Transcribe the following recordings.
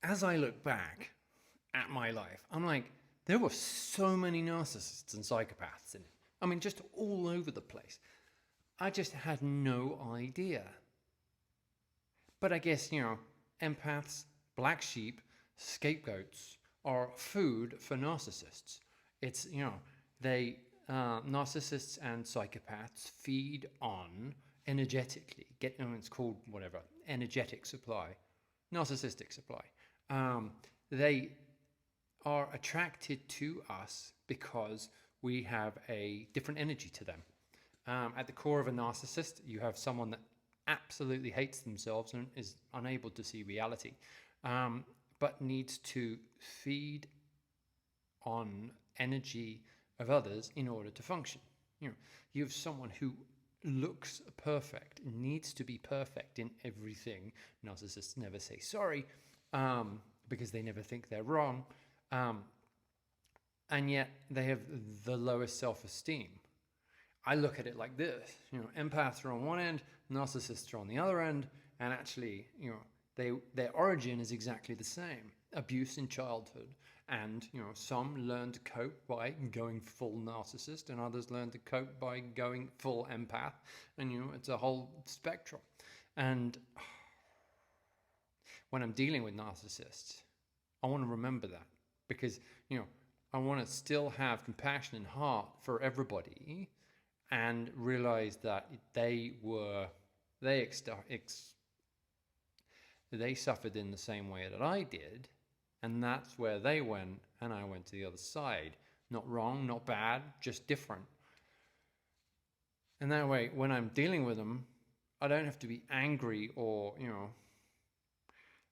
as I look back at my life, I'm like, there were so many narcissists and psychopaths in it. I mean, just all over the place. I just had no idea. But I guess, empaths, black sheep, scapegoats are food for narcissists. It's, narcissists and psychopaths feed on energetically. It's called whatever, energetic supply, narcissistic supply. They are attracted to us because we have a different energy to them. At the core of a narcissist, you have someone that absolutely hates themselves and is unable to see reality, but needs to feed on energy of others in order to function. You have someone who looks perfect, needs to be perfect in everything. Narcissists never say sorry because they never think they're wrong, and yet they have the lowest self-esteem. I look at it like this: empaths are on one end, narcissists are on the other end, and actually, their origin is exactly the same: abuse in childhood, and some learn to cope by going full narcissist, and others learn to cope by going full empath, and it's a whole spectrum. And when I'm dealing with narcissists, I want to remember that, because I want to still have compassion and heart for everybody, and realize that they suffered in the same way that I did, and that's where they went, and I went to the other side. Not wrong, not bad, just different. And that way, when I'm dealing with them, I don't have to be angry, or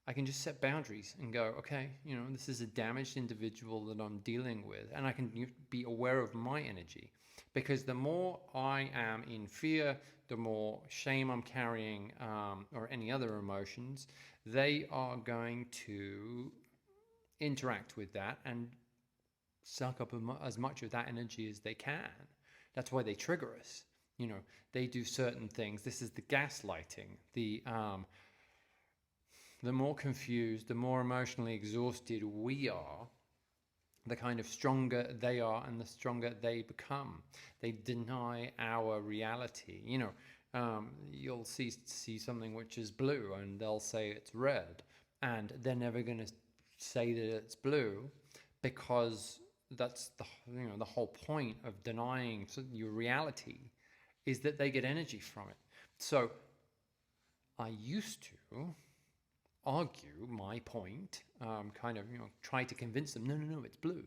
I can just set boundaries and go, okay, this is a damaged individual that I'm dealing with, and I can be aware of my energy. Because the more I am in fear, the more shame I'm carrying, or any other emotions, they are going to interact with that and suck up as much of that energy as they can. That's why they trigger us. They do certain things. This is the gaslighting. The more confused, the more emotionally exhausted we are, the kind of stronger they are and the stronger they become. They deny our reality. You'll see something which is blue and they'll say it's red, and they're never going to say that it's blue, because that's the whole point of denying your reality, is that they get energy from it. So I used to argue my point, try to convince them, no, it's blue,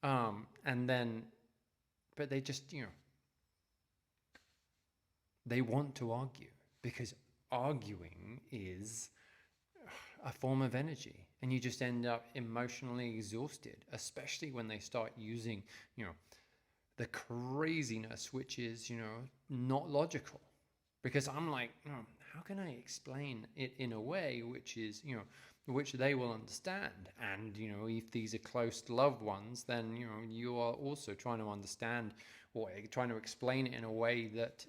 and then, but they just, they want to argue, because arguing is a form of energy, and you just end up emotionally exhausted, especially when they start using, the craziness, which is, not logical. Because I'm like, how can I explain it in a way which is, which they will understand? And, if these are close loved ones, then, you are also trying to understand, or trying to explain it in a way that,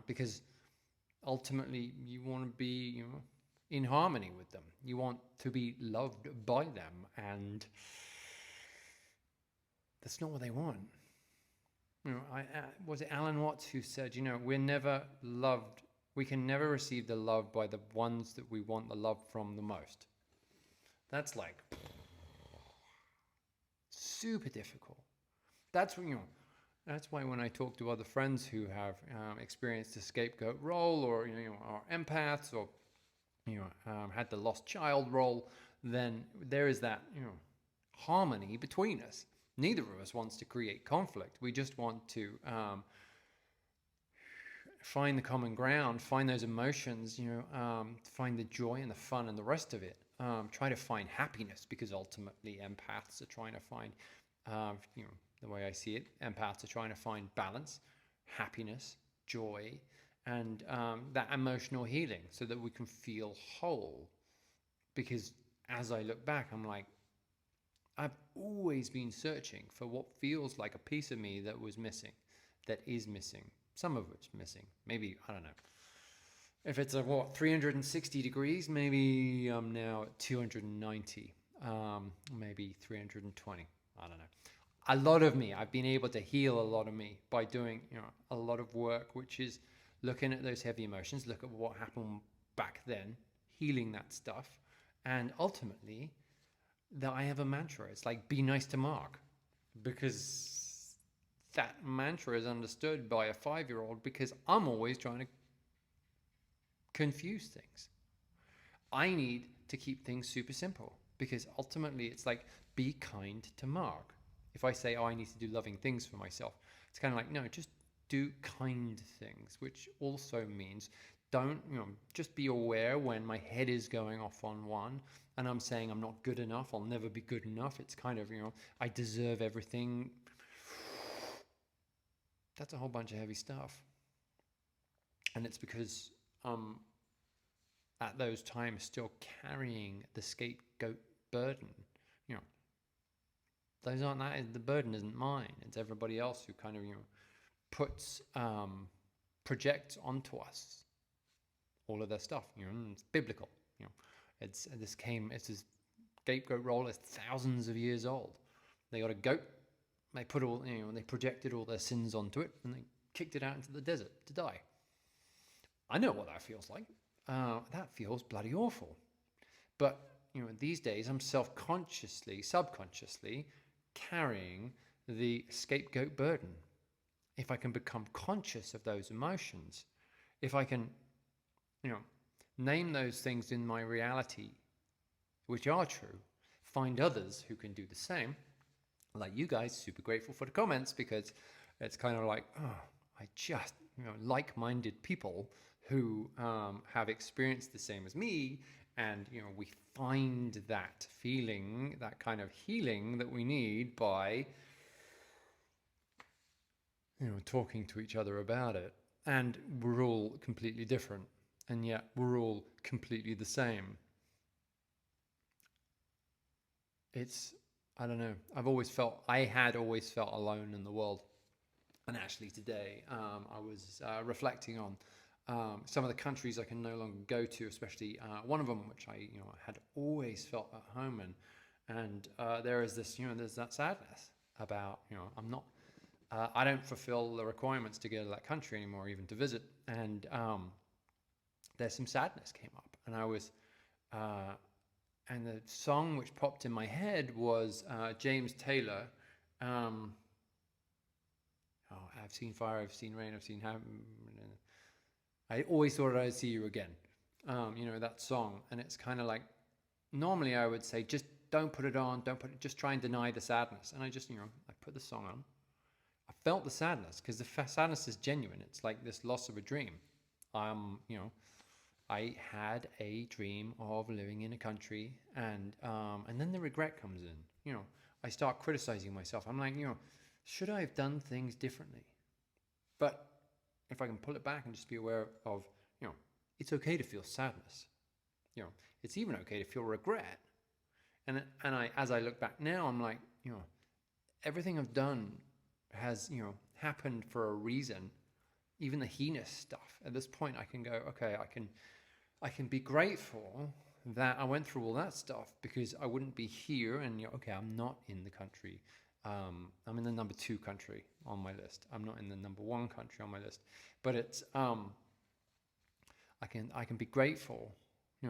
because ultimately you want to be, in harmony with them. You want to be loved by them, and that's not what they want. Was it Alan Watts who said, we're never loved, we can never receive the love by the ones that we want the love from the most. That's like super difficult. That's that's why when I talk to other friends who have experienced the scapegoat role, or are empaths, or had the lost child role, then there is that harmony between us. Neither of us wants to create conflict. We just want to find the common ground, find those emotions, find the joy and the fun and the rest of it. Try to find happiness, because ultimately empaths are trying to find, the way I see it, empaths are trying to find balance, happiness, joy, and that emotional healing, so that we can feel whole. Because as I look back, I'm like, I've always been searching for what feels like a piece of me that was missing, that is missing. Some of it's missing. Maybe, I don't know. If it's a what 360 degrees, maybe I'm now at 290, maybe 320. I don't know. A lot of me, I've been able to heal a lot of me by doing, a lot of work, which is looking at those heavy emotions, look at what happened back then, healing that stuff, and ultimately, that I have a mantra. It's like, be nice to Mark, because that mantra is understood by a 5-year-old, because I'm always trying to confuse things. I need to keep things super simple, because ultimately it's like, be kind to Mark. If I say, oh, I need to do loving things for myself, it's kind of like, no, just do kind things, which also means don't, just be aware when my head is going off on one and I'm saying I'm not good enough, I'll never be good enough. It's kind of, I deserve everything. That's a whole bunch of heavy stuff. And it's because at those times still carrying the scapegoat burden. Those aren't that. The burden isn't mine. It's everybody else who kind of puts projects onto us all of their stuff. It's biblical. It's this scapegoat role is thousands of years old. They got a goat. They put all they projected all their sins onto it, and they kicked it out into the desert to die. I know what that feels like. That feels bloody awful. But these days I'm subconsciously carrying the scapegoat burden. If I can become conscious of those emotions, if I can, name those things in my reality which are true, find others who can do the same, like you guys, super grateful for the comments, because it's kind of like, I just, like-minded people who have experienced the same as me, and we find that feeling, that kind of healing that we need by talking to each other about it. And we're all completely different, and yet we're all completely the same. It's, I don't know, I had always felt alone in the world. And actually today I was reflecting on some of the countries I can no longer go to, especially one of them which I had always felt at home in, and there is this there's that sadness about I'm not I don't fulfill the requirements to go to that country anymore, even to visit, and there's some sadness came up, and I was and the song which popped in my head was James Taylor. I've seen fire, I've seen rain, I've seen I always thought I'd see you again. That song. And it's kind of like, normally I would say, just don't put it on, just try and deny the sadness. And I just, I put the song on. I felt the sadness, because the sadness is genuine. It's like this loss of a dream. I had a dream of living in a country, and then the regret comes in. I start criticizing myself. I'm like, should I have done things differently? But if I can pull it back and just be aware of, it's okay to feel sadness. It's even okay to feel regret. And as I look back now, I'm like, everything I've done has, happened for a reason. Even the heinous stuff. At this point, I can go, okay, I can be grateful that I went through all that stuff, because I wouldn't be here. And okay, I'm not in the country. I'm in the number 2 country on my list. I'm not in the number 1 country on my list, but it's I can be grateful,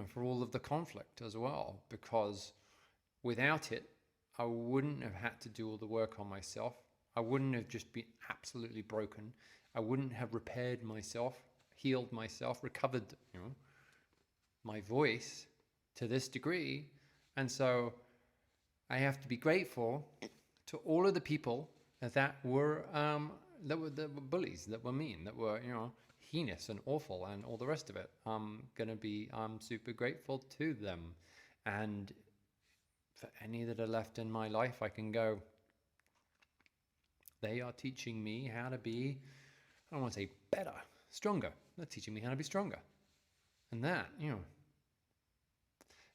for all of the conflict as well, because without it, I wouldn't have had to do all the work on myself. I wouldn't have just been absolutely broken. I wouldn't have repaired myself, healed myself, recovered, my voice to this degree. And so I have to be grateful to all of the people that were bullies, that were mean, that were heinous and awful, and all the rest of it. I'm super grateful to them, and for any that are left in my life, I can go, they are teaching me how to be, I don't want to say better, stronger. They're teaching me how to be stronger, and that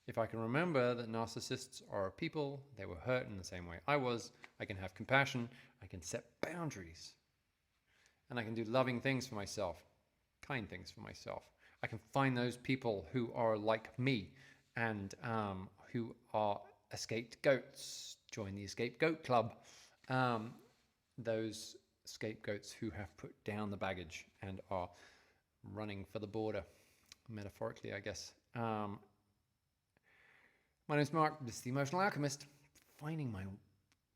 if I can remember that narcissists are people, they were hurt in the same way I was, I can have compassion, I can set boundaries, and I can do loving things for myself, kind things for myself. I can find those people who are like me and who are escaped goats. Join the Escape Goat Club. Those scapegoats who have put down the baggage and are running for the border, metaphorically, I guess. My name's Mark. This is the Emotional Alchemist, finding my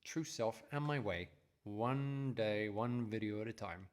true self and my way, one day, one video at a time.